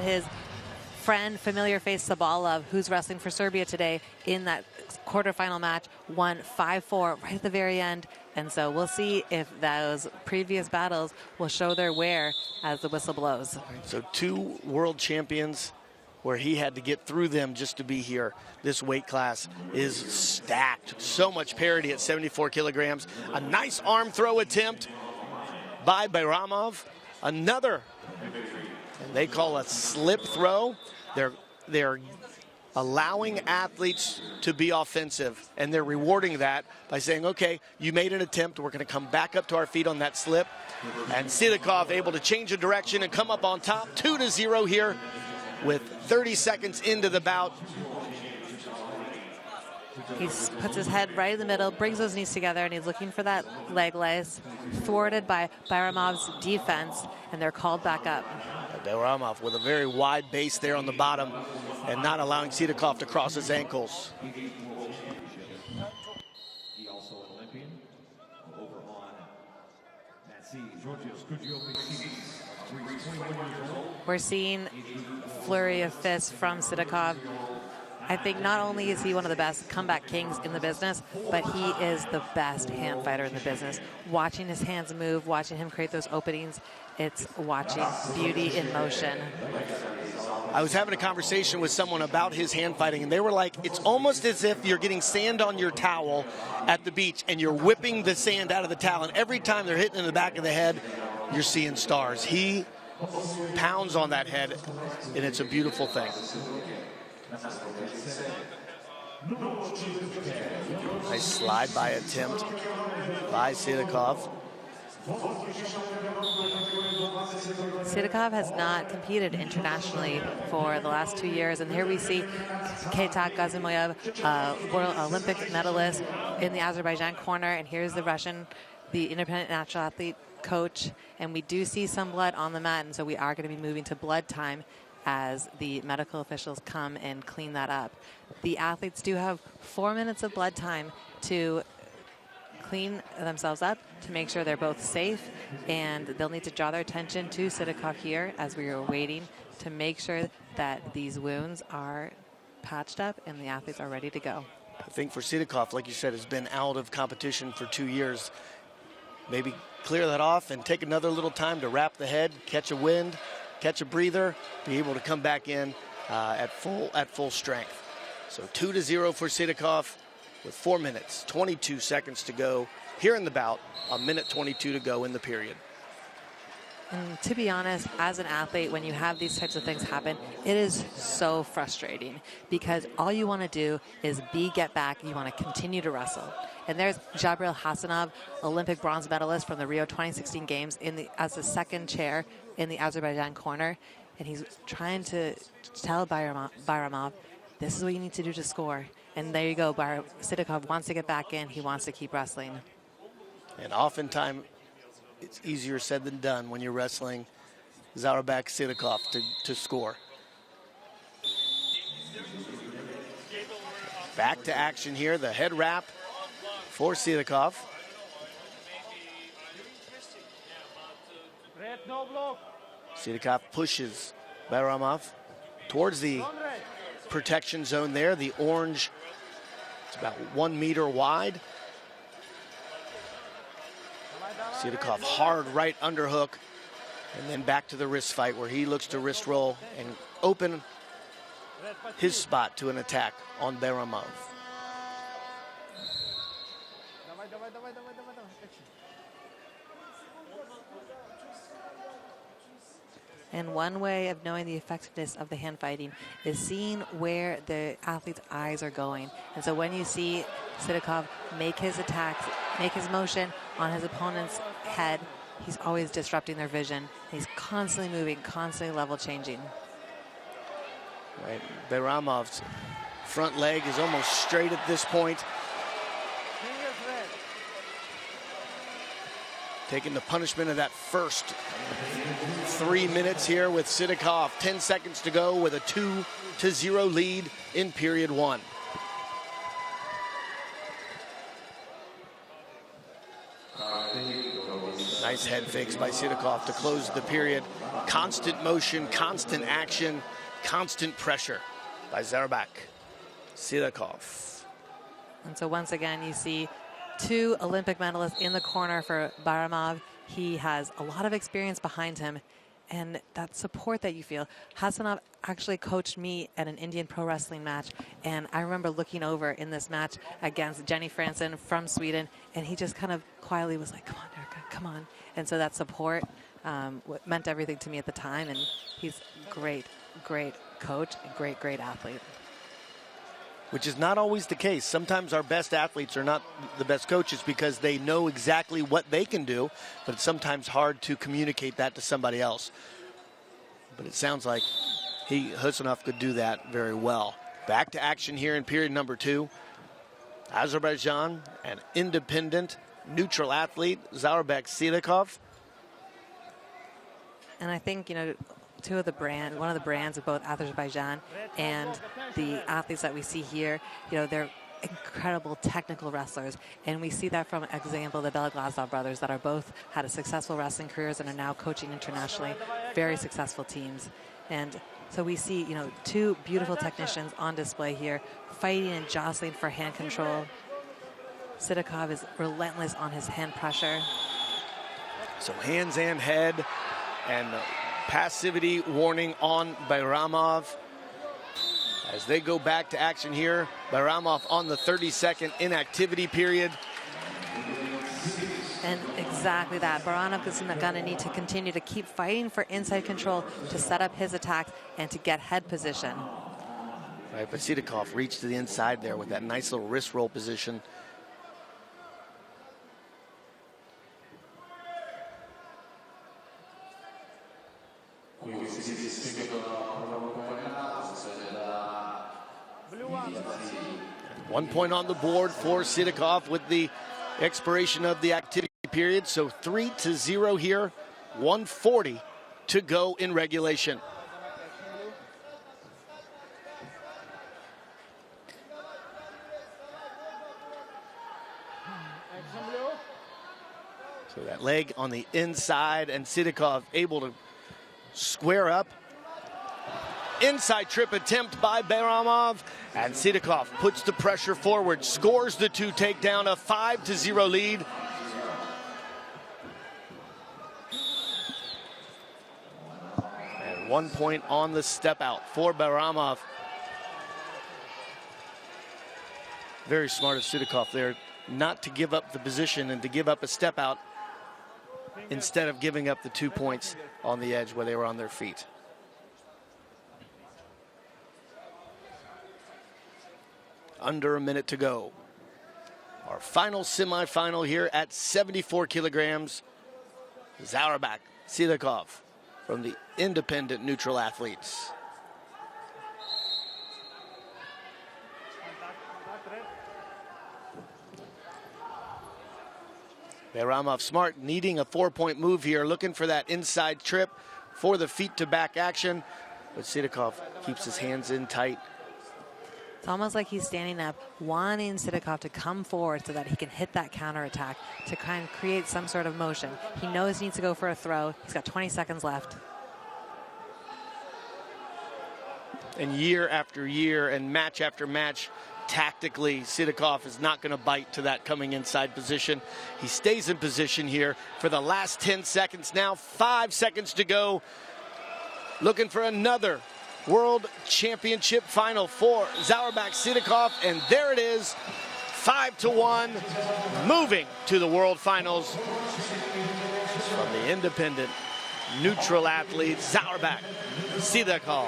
His friend, familiar face Sabalov, who's wrestling for Serbia today in that quarterfinal match, won 5-4 right at the very end. And so we'll see if those previous battles will show their wear as the whistle blows. So 2 world champions where he had to get through them just to be here. This weight class is stacked. So much parity at 74 kilograms. A nice arm throw attempt by BAYRAMOV. Another, they call a slip throw. They're allowing athletes to be offensive, and they're rewarding that by saying, okay, you made an attempt, we're going to come back up to our feet on that slip. And Sidakov able to change the direction and come up on top, 2-0 here with 30 seconds into the bout. He puts his head right in the middle, brings those knees together, and he's looking for that leg lace, thwarted by BAYRAMOV's defense, and they're called back up. BAYRAMOV with a very wide base there on the bottom and not allowing Sidakov to cross his ankles. He also an Olympian over on AZE. We're seeing flurry of fists from Sidakov. I think not only is he one of the best comeback kings in the business, but he is the best hand fighter in the business. Watching his hands move, watching him create those openings, it's watching beauty in motion. I was having a conversation with someone about his hand fighting, and they were like, it's almost as if you're getting sand on your towel at the beach and you're whipping the sand out of the towel, and every time they're hitting in the back of the head, you're seeing stars. He pounds on that head, and it's a beautiful thing. Nice slide by attempt by Sidakov. Sidakov has not competed internationally for the last 2 years, and here we see Ketak Gazimoyev, World Olympic medalist, in the Azerbaijan corner, and here's the Russian, the independent natural athlete coach, and we do see some blood on the mat, and so we are going to be moving to blood time as the medical officials come and clean that up. The athletes do have 4 minutes of blood time to clean themselves up, to make sure they're both safe, and they'll need to draw their attention to Sidakov here as we are waiting to make sure that these wounds are patched up and the athletes are ready to go. I think for Sidakov, like you said, has been out of competition for 2 years. Maybe clear that off and take another little time to wrap the head, catch a wind, catch a breather, be able to come back in at full strength. So 2-0 for Sidakov with 4 minutes, 22 seconds to go here in the bout, a minute 22 to go in the period. And to be honest, as an athlete, when you have these types of things happen, it is so frustrating because all you want to do is get back. You want to continue to wrestle. And there's Jabril Hassanov, Olympic bronze medalist from the Rio 2016 Games, as the second chair in the Azerbaijan corner. And he's trying to tell BAYRAMOV, this is what you need to do to score. And there you go. Sidakov wants to get back in. He wants to keep wrestling. And oftentimes, it's easier said than done when you're wrestling Zaurbek Sidakov to score. Back to action here, the head wrap for Sidakov. Sidakov pushes BAYRAMOV towards the protection zone there, the orange. It's about 1 meter wide. Sidakov hard right underhook, and then back to the wrist fight where he looks to wrist roll and open his spot to an attack on BAYRAMOV. And one way of knowing the effectiveness of the hand fighting is seeing where the athlete's eyes are going. And so when you see Sidakov make his attacks, make his motion on his opponent's head, he's always disrupting their vision. He's constantly moving, constantly level changing. Right, BAYRAMOV's front leg is almost straight at this point. Taking the punishment of that first 3 minutes here with Sidakov. 10 seconds to go with a 2-0 lead in period 1. Nice head fakes by Sidakov to close the period. Constant motion, constant action, constant pressure by Zaurbek. Sidakov. And so once again, you see 2 Olympic medalists in the corner for BAYRAMOV. He has a lot of experience behind him, and that support that you feel. Hasanov actually coached me at an Indian pro wrestling match, and I remember looking over in this match against Jenny Franson from Sweden, and he just kind of quietly was like, "Come on, Erica, come on." And so that support meant everything to me at the time, and he's great coach, great athlete. Which is not always the case. Sometimes our best athletes are not the best coaches because they know exactly what they can do, but it's sometimes hard to communicate that to somebody else. But it sounds like Hasanov could do that very well. Back to action here in period number 2. Azerbaijan, an independent, neutral athlete, Zaurbek Sidakov. And I think, you know, one of the brands of both Azerbaijan and the athletes that we see here, you know, they're incredible technical wrestlers. And we see that from example, the Belaglazov brothers that are both had a successful wrestling careers and are now coaching internationally, very successful teams. And so we see, you know, 2 beautiful technicians on display here, fighting and jostling for hand control. Sidakov is relentless on his hand pressure. So hands and head, and passivity warning on BAYRAMOV. As they go back to action here, BAYRAMOV on the 30-second inactivity period. And exactly that. BAYRAMOV is going to need to continue to keep fighting for inside control to set up his attacks and to get head position. Right, but Sidakov reached to the inside there with that nice little wrist roll position. One point on the board for Sidakov with the expiration of the activity period. So 3-0 here, 1:40 to go in regulation. So that leg on the inside, and Sidakov able to square up. Inside trip attempt by BAYRAMOV, and Sidakov puts the pressure forward, scores the 2 takedown, a 5-0 lead. And 1 point on the step out for BAYRAMOV. Very smart of Sidakov there not to give up the position and to give up a step out instead of giving up the 2 points on the edge where they were on their feet. Under a minute to go. Our final semifinal here at 74 kilograms. Zaurbek Sidakov from the independent neutral athletes. BAYRAMOV smart, needing a 4-point move here, looking for that inside trip for the feet to back action. But Sidakov keeps his hands in tight. It's almost like he's standing up, wanting Sidakov to come forward so that he can hit that counterattack to kind of create some sort of motion. He knows he needs to go for a throw. He's got 20 seconds left. And year after year and match after match, tactically, Sidakov is not going to bite to that coming inside position. He stays in position here for the last 10 seconds. Now 5 seconds to go. Looking for another World Championship final for Zaurbek Sidakov, and there it is, 5-1, moving to the World Finals from the independent neutral athlete Zaurbek Sidakov.